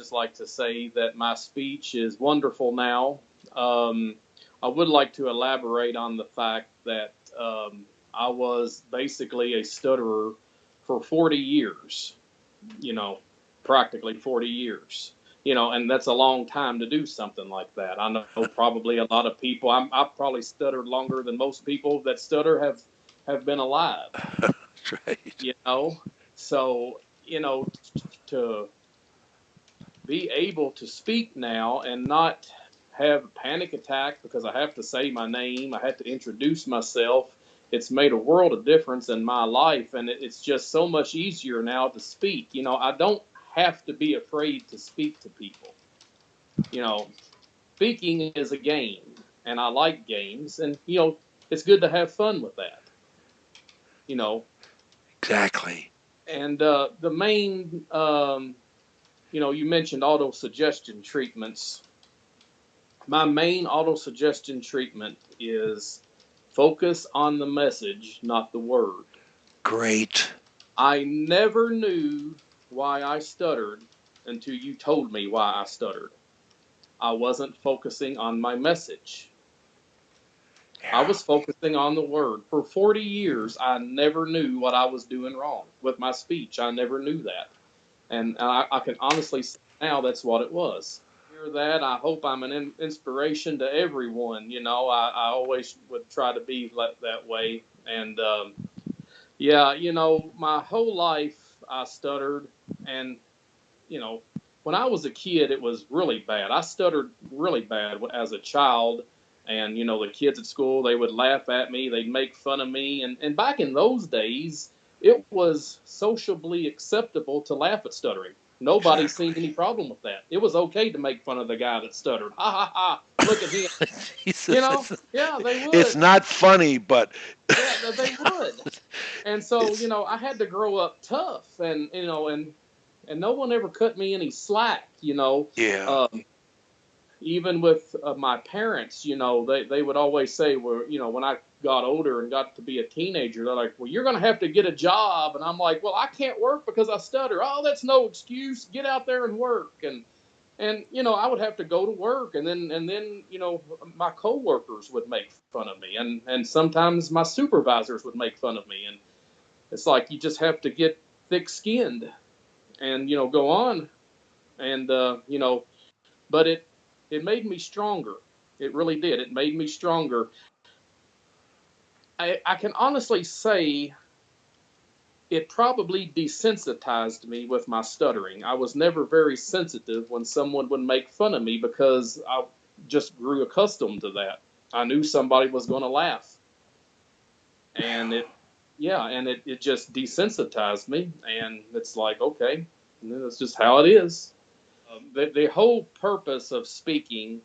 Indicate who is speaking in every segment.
Speaker 1: just like to say that my speech is wonderful now. Um, I would like to elaborate on the fact that I was basically a stutterer for 40 years, you know, practically 40 years. And that's a long time to do something like that. I know probably a lot of people. I've probably stuttered longer than most people that stutter have been alive.
Speaker 2: That's right.
Speaker 1: You know, so to be able to speak now and not have a panic attack because I have to say my name, I have to introduce myself. It's made a world of difference in my life, and it's just so much easier now to speak. I don't have to be afraid to speak to people. You know, Speaking is a game, and I like games, and it's good to have fun with that. You know,
Speaker 2: Exactly.
Speaker 1: and the main, you mentioned auto suggestion treatments. My main auto suggestion treatment is focus on the message, not the word.
Speaker 2: Great.
Speaker 1: I never knew why I stuttered until you told me why I stuttered. I wasn't focusing on my message. I
Speaker 2: Yeah.
Speaker 1: was focusing on the word. For 40 years, I never knew what I was doing wrong with my speech. I never knew that. And I can honestly say now that's what it was. Hear that. I hope I'm an inspiration to everyone. I always would try to be that way. And yeah, my whole life I stuttered. And, you know, when I was a kid, it was really bad. I stuttered really bad as a child. And, the kids at school, they would laugh at me, they'd make fun of me. And back in those days, it was sociably acceptable to laugh at stuttering. Nobody seen
Speaker 2: Exactly.
Speaker 1: any problem with that. It was okay to make fun of the guy that stuttered. Ha ha ha! Look at him.
Speaker 2: Jesus,
Speaker 1: Yeah, they
Speaker 2: it's
Speaker 1: would.
Speaker 2: not funny, but
Speaker 1: Yeah, they would. And so,
Speaker 2: it's
Speaker 1: I had to grow up tough, and and no one ever cut me any slack.
Speaker 2: yeah.
Speaker 1: Even with my parents, they would always say, well, when I got older and got to be a teenager, they're like, well, you're going to have to get a job. And I'm like, well, I can't work because I stutter. Oh, that's no excuse. Get out there and work. And I would have to go to work, and then my coworkers would make fun of me, and sometimes my supervisors would make fun of me, and it's like you just have to get thick-skinned and go on, and but it made me stronger. It really did. It made me stronger. I can honestly say it probably desensitized me with my stuttering. I was never very sensitive when someone would make fun of me because I just grew accustomed to that. I knew somebody was going to laugh, and it just desensitized me, and it's like, okay, that's just how it is. The whole purpose of speaking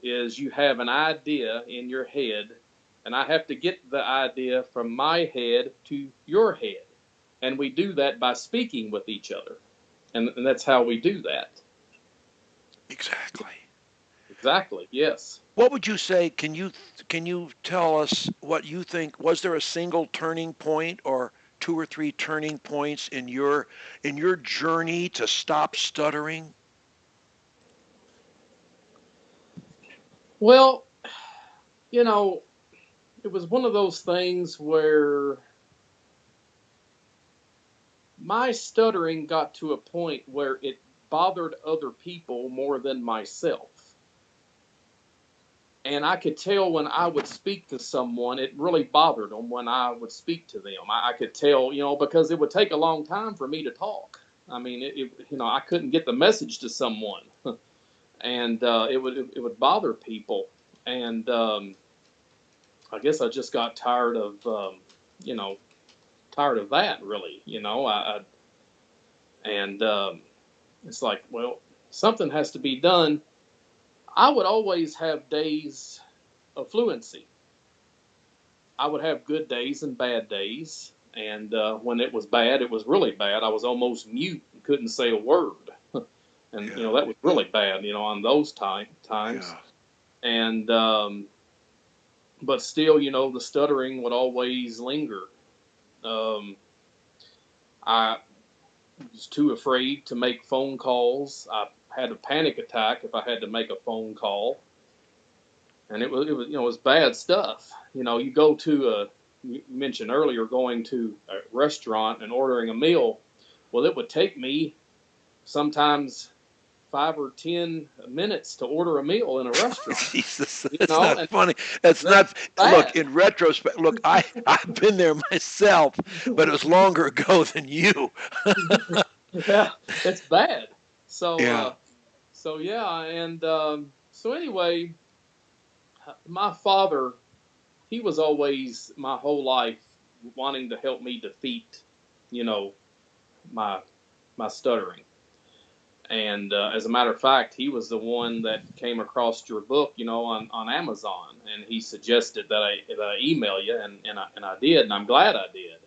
Speaker 1: is you have an idea in your head, and I have to get the idea from my head to your head. And we do that by speaking with each other. And that's how we do that.
Speaker 2: Exactly.
Speaker 1: Exactly. Yes.
Speaker 2: What would you say? Can you tell us what you think? Was there a single turning point or two or three turning points in your journey to stop stuttering?
Speaker 1: Well, you know, it was one of those things where my stuttering got to a point where it bothered other people more than myself. And I could tell when I would speak to someone, it really bothered them when I would speak to them. I could tell, because it would take a long time for me to talk. I mean, I couldn't get the message to someone, and it would bother people. And I guess I just got tired of, you know, tired of that. Really, and it's like, well, something has to be done. I would always have days of fluency. I would have good days and bad days. And when it was bad, it was really bad. I was almost mute and couldn't say a word. And,
Speaker 2: Yeah.
Speaker 1: that was really bad, on those times.
Speaker 2: Yeah.
Speaker 1: And, but still, the stuttering would always linger. Um, I was too afraid to make phone calls. had a panic attack if I had to make a phone call, and it was bad stuff. You go to you mentioned earlier going to a restaurant and ordering a meal. Well, it would take me sometimes 5 or 10 minutes to order a meal in a restaurant.
Speaker 2: Jesus, that's not
Speaker 1: And
Speaker 2: funny. That's
Speaker 1: that's
Speaker 2: not. Look,
Speaker 1: bad.
Speaker 2: in retrospect, look, I've been there myself, but it was longer ago than you.
Speaker 1: Yeah, it's bad. So,
Speaker 2: Yeah.
Speaker 1: yeah, and so anyway, my father, he was always my whole life wanting to help me defeat, you know, my stuttering. And as a matter of fact, he was the one that came across your book, on Amazon, and he suggested that I email you, and I did, and I'm glad I did.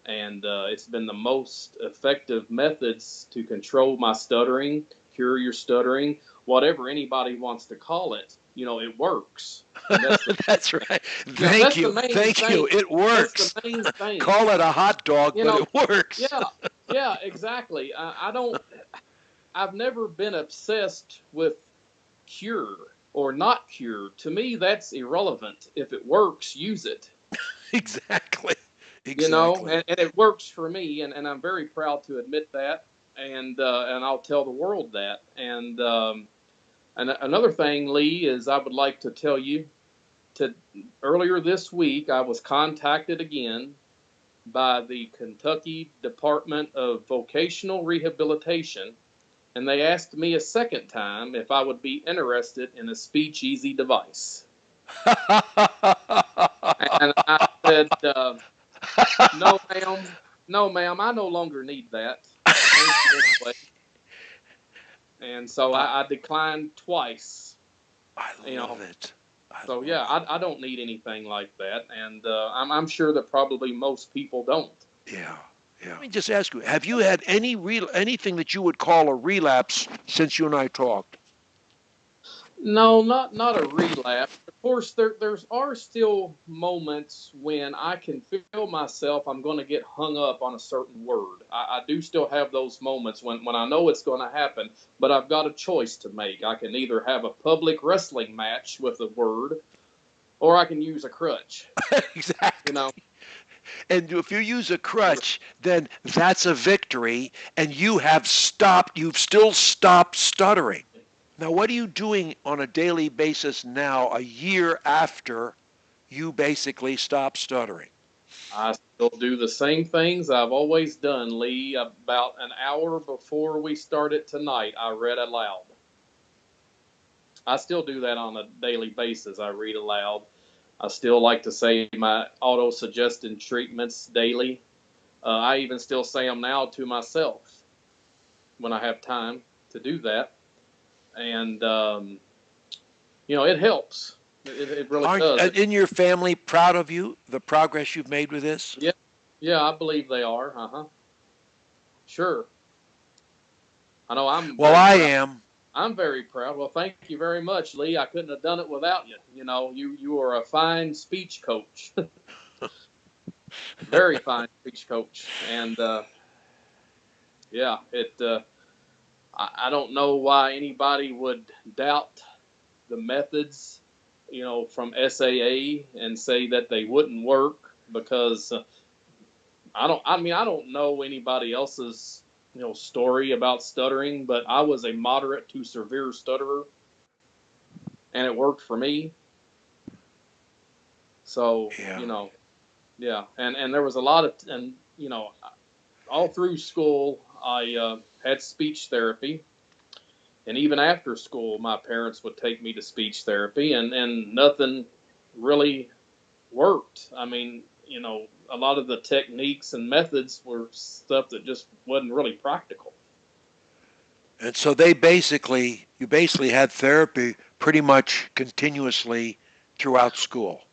Speaker 1: And it's been the most effective methods to control my stuttering, cure your stuttering, whatever anybody wants to call it. It works, and that's the
Speaker 2: That's
Speaker 1: thing.
Speaker 2: right. Thank
Speaker 1: That's the
Speaker 2: you.
Speaker 1: main
Speaker 2: Thank you.
Speaker 1: thing.
Speaker 2: It
Speaker 1: That's the
Speaker 2: works.
Speaker 1: main thing.
Speaker 2: Call it a hot dog,
Speaker 1: You
Speaker 2: but
Speaker 1: know,
Speaker 2: it works.
Speaker 1: yeah, yeah, exactly. I don't. I've never been obsessed with cure or not cure. To me, that's irrelevant. If it works, use it.
Speaker 2: Exactly. Exactly.
Speaker 1: And it works for me, and I'm very proud to admit that, and I'll tell the world that. And another thing, Lee, is I would like to tell you to earlier this week I was contacted again by the Kentucky Department of Vocational Rehabilitation, and they asked me a second time if I would be interested in a Speech Easy device. And I said, no, ma'am. No, ma'am. I no longer need that. Thank you anyway. And so
Speaker 2: I,
Speaker 1: I declined twice.
Speaker 2: I
Speaker 1: You
Speaker 2: love
Speaker 1: know.
Speaker 2: it. I
Speaker 1: So
Speaker 2: love
Speaker 1: yeah,
Speaker 2: it.
Speaker 1: I don't need anything like that, and I'm sure that probably most people don't.
Speaker 2: Yeah. Yeah. Let me just ask you, have you had anything that you would call a relapse since you and I talked?
Speaker 1: No, not a relapse. Of course, there's are still moments when I can feel myself. I'm going to get hung up on a certain word. I do still have those moments when I know it's going to happen, but I've got a choice to make. I can either have a public wrestling match with a word, or I can use a crutch. You
Speaker 2: Exactly.
Speaker 1: know,
Speaker 2: And if you use a crutch, then that's a victory, and you've still stopped stuttering. Now, what are you doing on a daily basis now, a year after you basically stopped stuttering?
Speaker 1: I still do the same things I've always done, Lee. About an hour before we started tonight, I read aloud. I still do that on a daily basis. I read aloud. I still like to say my auto suggested treatments daily. I even still say them now to myself when I have time to do that. And, it helps. It really
Speaker 2: Aren't
Speaker 1: does.
Speaker 2: in your family proud of you, the progress you've made with this?
Speaker 1: Yeah, yeah, I believe they are. Sure. I know I'm
Speaker 2: Well,
Speaker 1: very
Speaker 2: I
Speaker 1: proud.
Speaker 2: am.
Speaker 1: I'm very proud. Well, thank you very much, Lee. I couldn't have done it without you. You are a fine speech coach, very fine speech coach, and yeah, it. I don't know why anybody would doubt the methods, from SAA and say that they wouldn't work because I don't. I mean, I don't know anybody else's story about stuttering, but I was a moderate to severe stutterer, and it worked for me. So
Speaker 2: Yeah.
Speaker 1: yeah, and there was a lot of and all through school I had speech therapy, and even after school my parents would take me to speech therapy, and nothing really worked. I mean, a lot of the techniques and methods were stuff that just wasn't really practical.
Speaker 2: And so you basically had therapy pretty much continuously throughout school.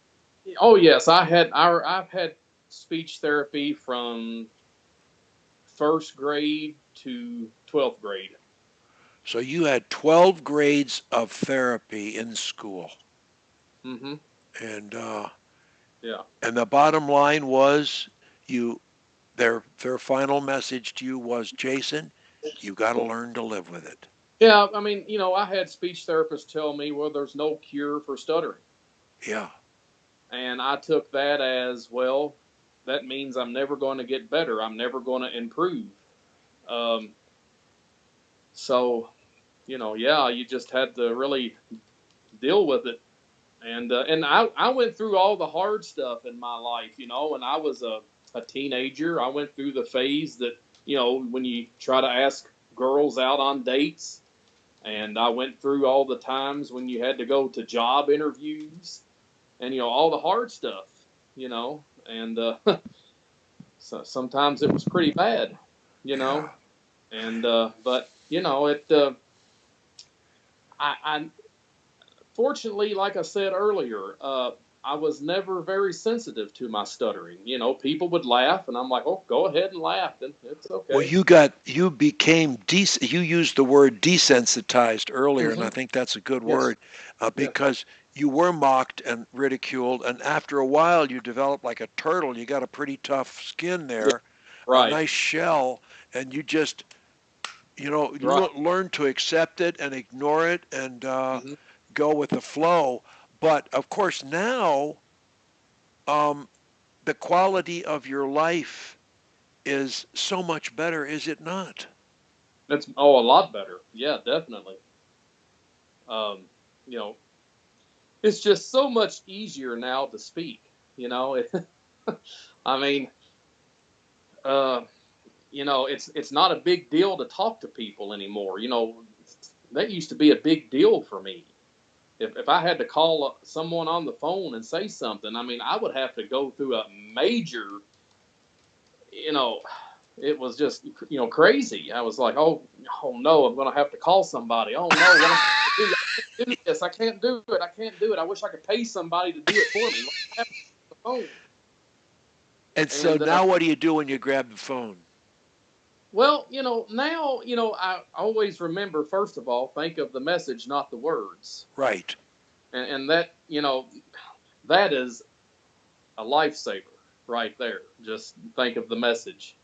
Speaker 1: Oh yes, I've had speech therapy from first grade to 12th grade.
Speaker 2: So you had 12 grades of therapy in school.
Speaker 1: Mm-hmm.
Speaker 2: And
Speaker 1: Yeah.
Speaker 2: and the bottom line was you their final message to you was, Jason, you got to learn to live with it.
Speaker 1: Yeah, I mean, I had speech therapists tell me, well, there's no cure for stuttering.
Speaker 2: Yeah.
Speaker 1: And I took that as, well, that means I'm never going to get better. I'm never going to improve. Um, so, yeah, you just had to really deal with it. And I went through all the hard stuff in my life, when I was a teenager. I went through the phase that, when you try to ask girls out on dates. And I went through all the times when you had to go to job interviews and, all the hard stuff, and so sometimes it was pretty bad, you
Speaker 2: Yeah.
Speaker 1: know, and, but, I fortunately, like I said earlier, I was never very sensitive to my stuttering. People would laugh, and I'm like, oh, go ahead and laugh, and it's
Speaker 2: Well,
Speaker 1: okay.
Speaker 2: you became you used the word desensitized earlier, and I
Speaker 1: Hmm.
Speaker 2: think that's a good
Speaker 1: Yes.
Speaker 2: word,
Speaker 1: Yeah.
Speaker 2: because you were mocked and ridiculed, and after a while you developed like a turtle. You got a pretty tough skin
Speaker 1: Yeah.
Speaker 2: there, a
Speaker 1: Right.
Speaker 2: nice shell, and you just,
Speaker 1: Right.
Speaker 2: learn to accept it and ignore it and
Speaker 1: Hmm.
Speaker 2: go with the flow. But of course now, um, the quality of your life is so much better, is it not?
Speaker 1: It's a lot better. Yeah, definitely. Um, you know, it's just so much easier now to speak. I mean, uh, it's not a big deal to talk to people anymore. That used to be a big deal for me. If I had to call someone on the phone and say something, I mean, I would have to go through a major, you know, it was just, crazy. I was like, oh no, I'm gonna have to call somebody. Oh no, what am I gonna do? I can't do this. I can't do it. I can't do it. I wish I could pay somebody to do it for me. Why do I have to the phone?
Speaker 2: And so
Speaker 1: And
Speaker 2: now what do you do when you grab the phone?
Speaker 1: well, now, I always remember, first of all, think of the message, not the words.
Speaker 2: Right.
Speaker 1: And that, that is a lifesaver right there. Just think of the message.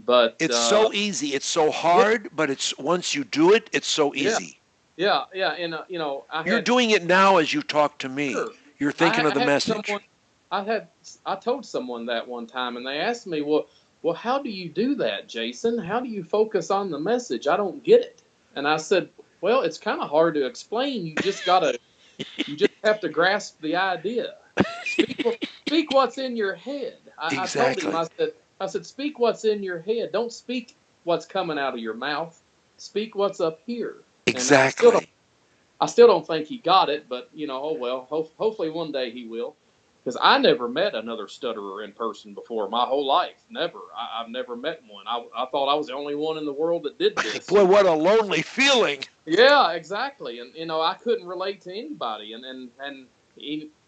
Speaker 1: But
Speaker 2: It's so easy. It's so
Speaker 1: yeah,
Speaker 2: hard, but it's once you do it, it's so
Speaker 1: yeah,
Speaker 2: easy.
Speaker 1: yeah. And I
Speaker 2: You're
Speaker 1: had
Speaker 2: doing it now as you talk to me.
Speaker 1: sure,
Speaker 2: You're thinking of
Speaker 1: I
Speaker 2: the
Speaker 1: had
Speaker 2: message.
Speaker 1: someone, I had, I told someone that one time, and they asked me, well, how do you do that, Jason? How do you focus on the message? I don't get it. And I said, well, it's kind of hard to explain. You just have to grasp the idea. Speak, speak what's in your head. I told him,
Speaker 2: Exactly.
Speaker 1: I said, speak what's in your head. Don't speak what's coming out of your mouth. Speak what's up here. And
Speaker 2: Exactly.
Speaker 1: I still don't think he got it, but oh well. Hopefully one day he will. Because I never met another stutterer in person before my whole life. Never. I've never met one. I thought I was the only one in the world that did this.
Speaker 2: Boy, what a lonely feeling.
Speaker 1: Yeah, exactly. And I couldn't relate to anybody,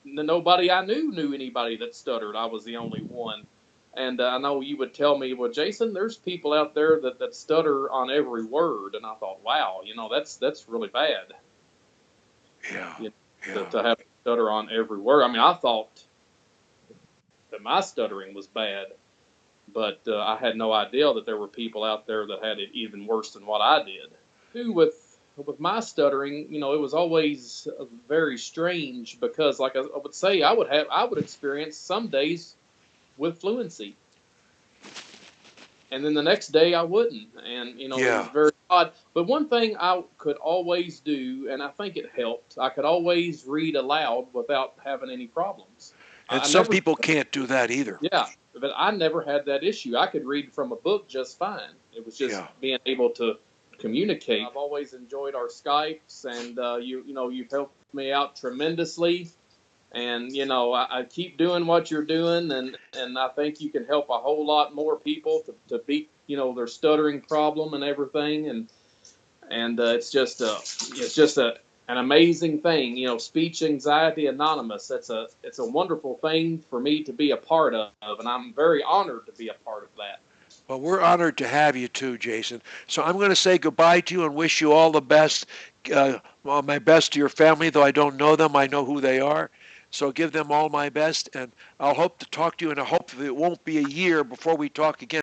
Speaker 1: nobody I knew anybody that stuttered. I was the only one. And I know you would tell me, well, Jason, there's people out there that stutter on every word, and I thought, wow, that's really bad.
Speaker 2: Yeah.
Speaker 1: You
Speaker 2: Yeah.
Speaker 1: to have to stutter on every word. I mean, I thought that my stuttering was bad, but I had no idea that there were people out there that had it even worse than what I did. Too with my stuttering, it was always very strange because, like I would say, I would experience some days with fluency, and then the next day I wouldn't, and it was
Speaker 2: Yeah.
Speaker 1: very odd. But one thing I could always do, and I think it helped, I could always read aloud without having any problems.
Speaker 2: And
Speaker 1: I
Speaker 2: some
Speaker 1: never,
Speaker 2: people can't do that either.
Speaker 1: yeah, but I never had that issue. I could read from a book just fine. It was just
Speaker 2: Yeah.
Speaker 1: being able to communicate. I've always enjoyed our Skypes, and you've helped me out tremendously. And I keep doing what you're doing, and I think you can help a whole lot more people to beat their stuttering problem and everything. And it's just an amazing thing. Speech Anxiety Anonymous. It's a wonderful thing for me to be a part of, and I'm very honored to be a part of that.
Speaker 2: Well, we're honored to have you too, Jason. So I'm going to say goodbye to you and wish you all the best. Well, my best to your family, though I don't know them. I know who they are. So give them all my best, and I'll hope to talk to you, and I hope it won't be a year before we talk again.